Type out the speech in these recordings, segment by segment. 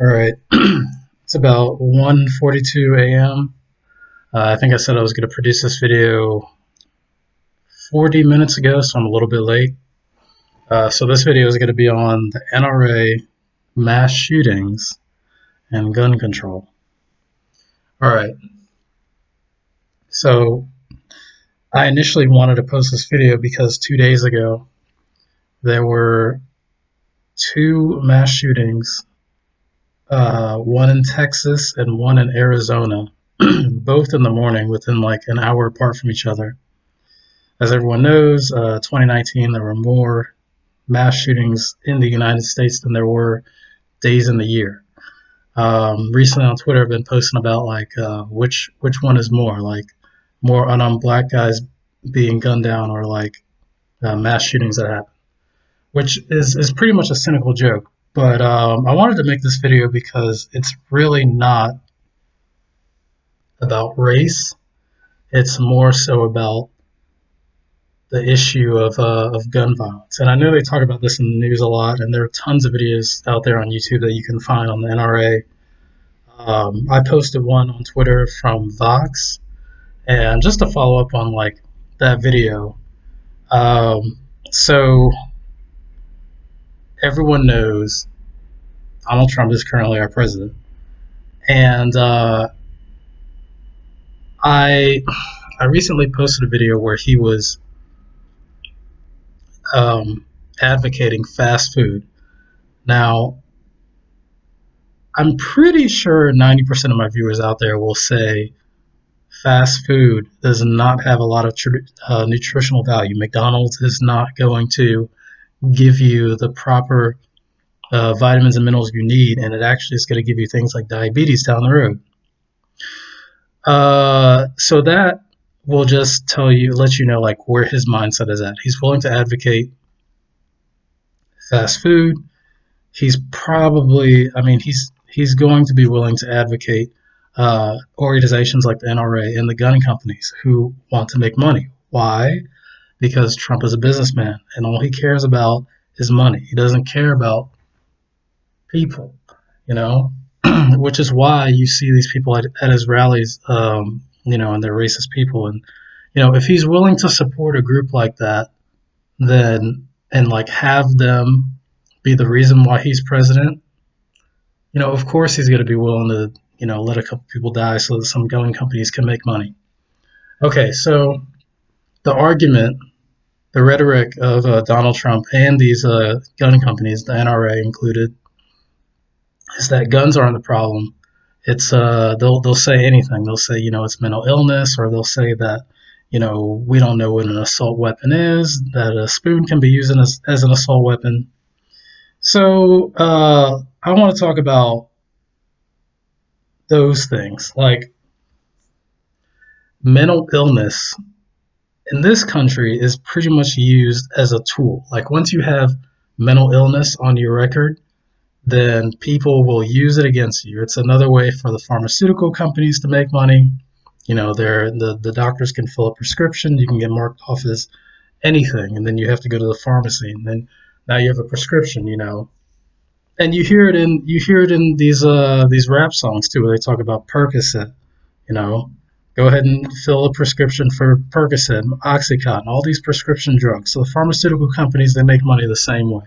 All right. It's about 1:42 a.m. I think I said I was going to produce this video 40 minutes ago, so I'm a little bit late. So this video is going to be on the NRA, mass shootings, and gun control. All right. So I initially wanted to post this video because 2 days ago there were two mass shootings, one in Texas and one in Arizona, both in the morning within like an hour apart from each other. As everyone knows, 2019, there were more mass shootings in the United States than there were days in the year. Recently on Twitter, I've been posting about like which one is more, like more unarmed black guys being gunned down or like mass shootings that happen, which is pretty much a cynical joke. But I wanted to make this video because it's really not about race. It's more so about the issue of gun violence. And I know they talk about this in the news a lot, and there are tons of videos out there on YouTube that you can find on the NRA. I posted one on Twitter from Vox, and just to follow up on like that video. So everyone knows Donald Trump is currently our president, and I I recently posted a video where he was advocating fast food. Now, I'm pretty sure 90% of my viewers out there will say fast food does not have a lot of nutritional value. McDonald's is not going to give you the proper vitamins and minerals you need, and it actually is going to give you things like diabetes down the road. So that will just let you know like where his mindset is at. He's willing to advocate fast food. He's probably, I mean, he's going to be willing to advocate organizations like the NRA and the gun companies who want to make money. Why? Because Trump is a businessman and all he cares about is money. He doesn't care about people, you know, which is why you see these people at his rallies, and they're racist people. And, if he's willing to support a group like that, then, and like have them be the reason why he's president, of course he's going to be willing to, let a couple people die so that some gun companies can make money. Okay, so the argument, the rhetoric of Donald Trump and these gun companies, the NRA included, is that guns aren't the problem. It's they'll say anything. They'll say it's mental illness, or they'll say that we don't know what an assault weapon is. That a spoon can be used as an assault weapon. So I want to talk about those things, like mental illness in this country is pretty much used as a tool. Like once you have mental illness on your record, then people will use it against you. It's another way for the pharmaceutical companies to make money. The doctors can fill a prescription, you can get marked off as anything, and then you have to go to the pharmacy, and then now you have a prescription, And you hear it in these rap songs too, where they talk about Percocet, you know. Go ahead and fill a prescription for Percocet, Oxycontin, all these prescription drugs. So the pharmaceutical companies, they make money the same way.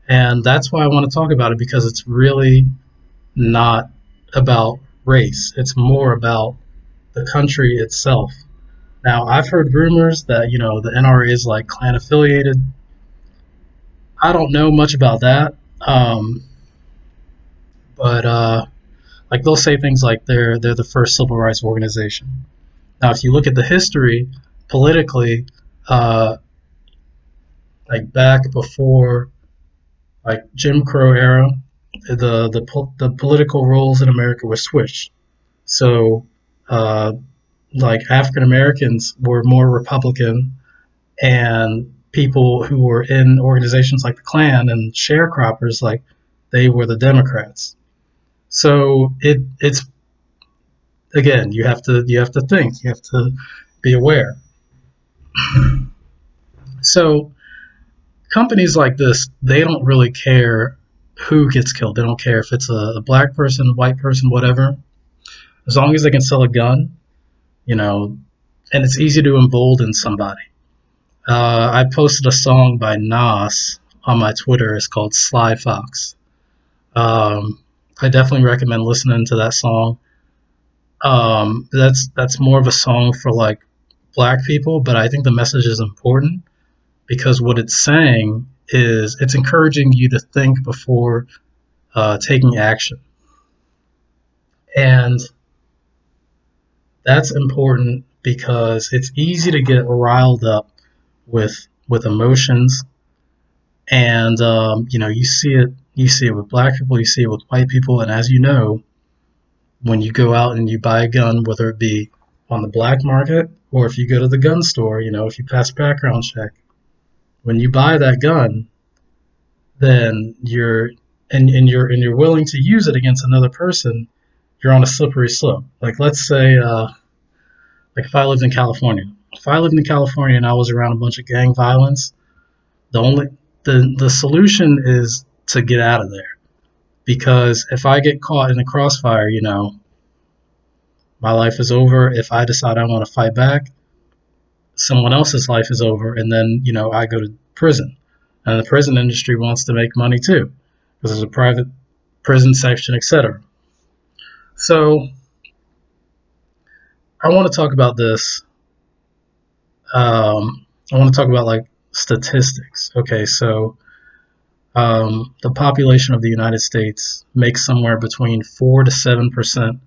And that's why I want to talk about it, because it's really not about race. It's more about the country itself. Now, I've heard rumors that, the NRA is like Klan affiliated. I don't know much about that. But like they'll say things like they're the first civil rights organization. Now, if you look at the history politically, uh, like back before like Jim Crow era, the political roles in America were switched. So uh, like African Americans were more Republican, and people who were in organizations like the Klan and sharecroppers, like they were the Democrats. So it's again, you have to think, you have to be aware. So companies like this, they don't really care who gets killed. They don't care if it's a black person, a white person, whatever. As long as they can sell a gun, you know, and it's easy to embolden somebody. I posted a song by Nas on my Twitter. It's called Sly Fox. Um, I definitely recommend listening to that song. That's more of a song for like black people, but I think the message is important because what it's saying is it's encouraging you to think before taking action, and that's important because it's easy to get riled up with emotions, and you see it with black people, you see it with white people, and as you know, when you go out and you buy a gun, whether it be on the black market or if you go to the gun store, if you pass background check, when you buy that gun, then you're willing to use it against another person, you're on a slippery slope. Like let's say, like if I lived in California and I was around a bunch of gang violence, the only the solution is to get out of there because if I get caught in the crossfire, my life is over. If I decide I want to fight back, someone else's life is over, and then I go to prison, and the prison industry wants to make money too because there's a private prison section, etc. So I want to talk about this. I want to talk about like statistics. Okay, so the population of the United States makes somewhere between 4 to 7%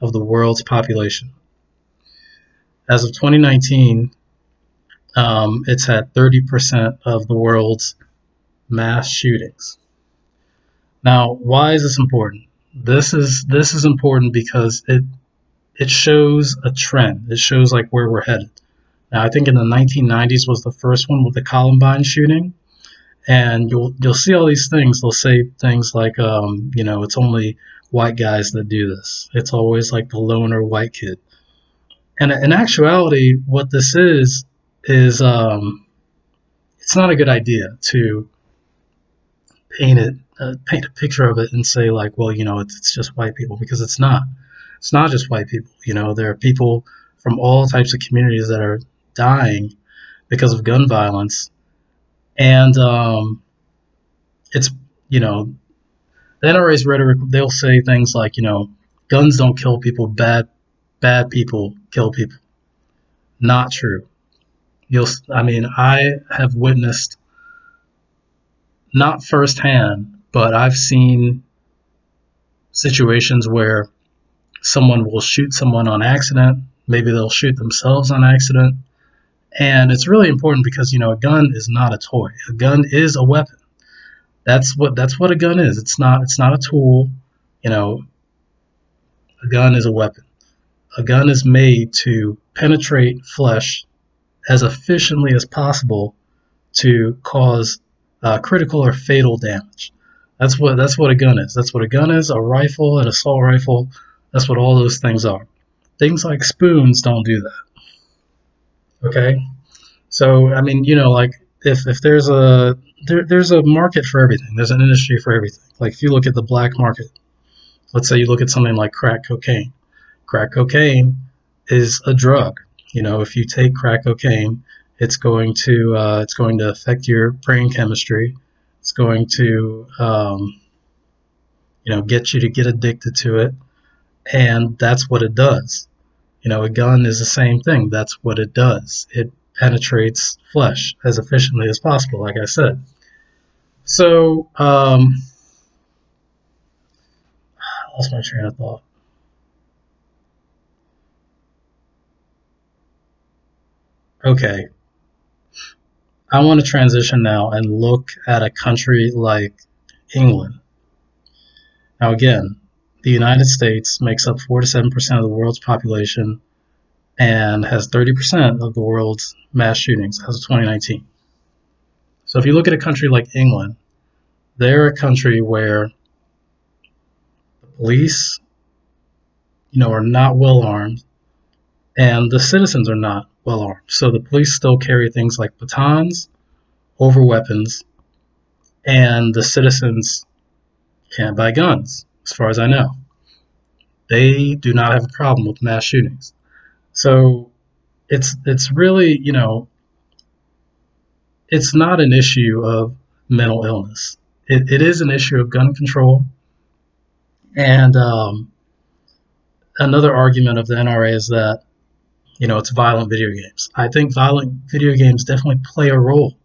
of the world's population. As of 2019, it's at 30% of the world's mass shootings. Now, why is this important? This is important because it shows a trend. It shows like where we're headed. Now, I think in the 1990s was the first one with the Columbine shooting, and you'll see all these things. They'll say things like, it's only white guys that do this. It's always like the loner white kid. And in actuality, what this is it's not a good idea to paint a picture of it and say like, well, it's just white people because it's not. It's not just white people. There are people from all types of communities that are dying because of gun violence, and it's the NRA's rhetoric. They'll say things like, guns don't kill people, bad people kill people. Not true. I have witnessed, not firsthand, but I've seen situations where someone will shoot someone on accident. Maybe they'll shoot themselves on accident. And it's really important because, a gun is not a toy. A gun is a weapon. That's what a gun is. It's not a tool. A gun is a weapon. A gun is made to penetrate flesh as efficiently as possible to cause critical or fatal damage. That's what a gun is. That's what a gun is. A rifle, an assault rifle. That's what all those things are. Things like spoons don't do that. Okay, so like if there's a market for everything. There's an industry for everything. Like if you look at the black market, let's say you look at something like crack cocaine. Crack cocaine is a drug. If you take crack cocaine, it's going to affect your brain chemistry. It's going to get you to get addicted to it, and that's what it does. A gun is the same thing. That's what it does. It penetrates flesh as efficiently as possible, like I said. So, I lost my train of thought. Okay, I want to transition now and look at a country like England. Now, again, the United States makes up 4 to 7% of the world's population and has 30% of the world's mass shootings as of 2019. So, if you look at a country like England, they're a country where the police, are not well armed, and the citizens are not well armed. So the police still carry things like batons over weapons, and the citizens can't buy guns, as far as I know. They do not have a problem with mass shootings. So it's really, it's not an issue of mental illness. It is an issue of gun control. And another argument of the NRA is that it's violent video games. I think violent video games definitely play a role,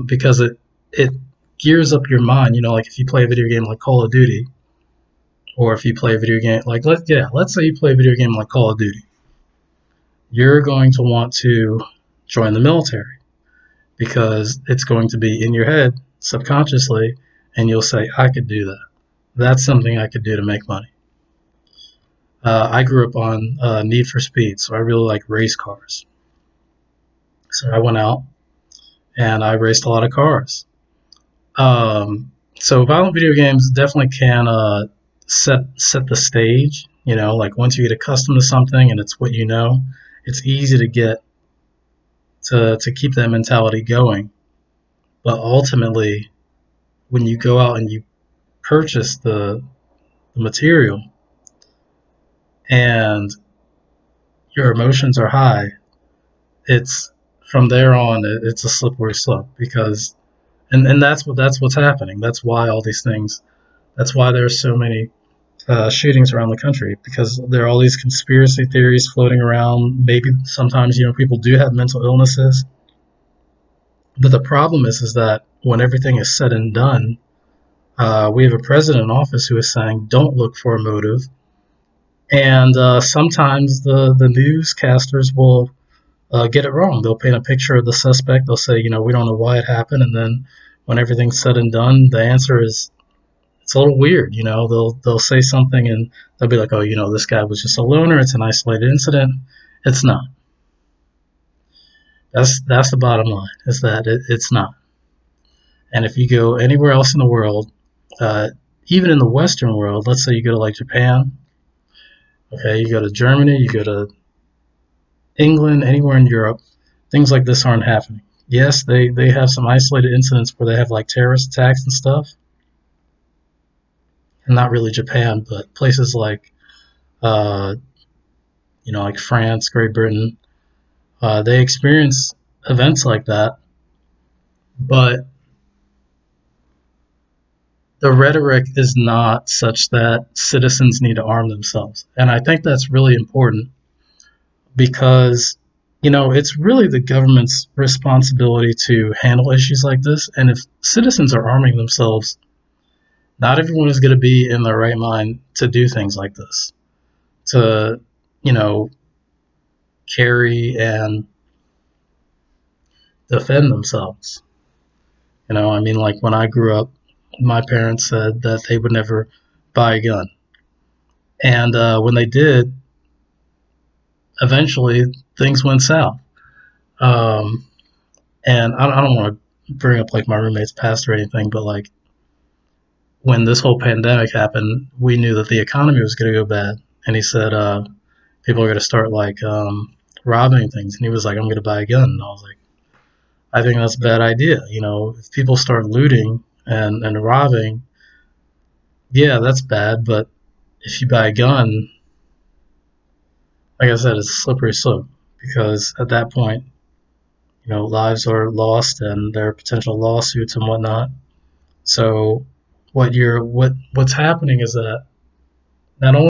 because it gears up your mind. Like if you play a video game like Call of Duty, or if you play a video game like let's say you play a video game like Call of Duty, you're going to want to join the military because it's going to be in your head subconsciously, and you'll say, I could do that. That's something I could do to make money. I grew up on Need for Speed, so I really like race cars. So I went out and I raced a lot of cars. So violent video games definitely can set the stage. Like once you get accustomed to something and it's what it's easy to get to keep that mentality going. But ultimately, when you go out and you purchase the material and your emotions are high, it's from there on it's a slippery slope, because and that's what's happening. That's why all these things. That's why there's so many shootings around the country, because there are all these conspiracy theories floating around. Maybe sometimes people do have mental illnesses, but the problem is that when everything is said and done, we have a president in office who is saying don't look for a motive, and sometimes the newscasters will get it wrong. They'll paint a picture of the suspect. They'll say, we don't know why it happened, and then when everything's said and done, the answer is it's a little weird. They'll say something and they'll be like, oh, this guy was just a loner. It's an isolated incident. It's not. That's the bottom line. Is that it's not. And if you go anywhere else in the world, uh, even in the Western world, let's say you go to like Japan, okay, you go to Germany, you go to England, anywhere in Europe, things like this aren't happening. Yes, they have some isolated incidents where they have like terrorist attacks and stuff, and not really Japan, but places like uh, like France, Great Britain, they experience events like that, but the rhetoric is not such that citizens need to arm themselves. And I think that's really important, because it's really the government's responsibility to handle issues like this. And if citizens are arming themselves, not everyone is going to be in their right mind to do things like this, to you know carry and defend themselves. I mean, like when I grew up, my parents said that they would never buy a gun, and when they did, eventually things went south. Um, and I don't want to bring up like my roommate's past or anything, but like when this whole pandemic happened, we knew that the economy was going to go bad, and he said people are going to start like robbing things, and he was like, "I'm going to buy a gun," and I was like, "I think that's a bad idea." If people start looting and robbing, yeah, that's bad, but if you buy a gun, like I said, it's a slippery slope, because at that point, lives are lost and there are potential lawsuits and whatnot. So what's happening is that not only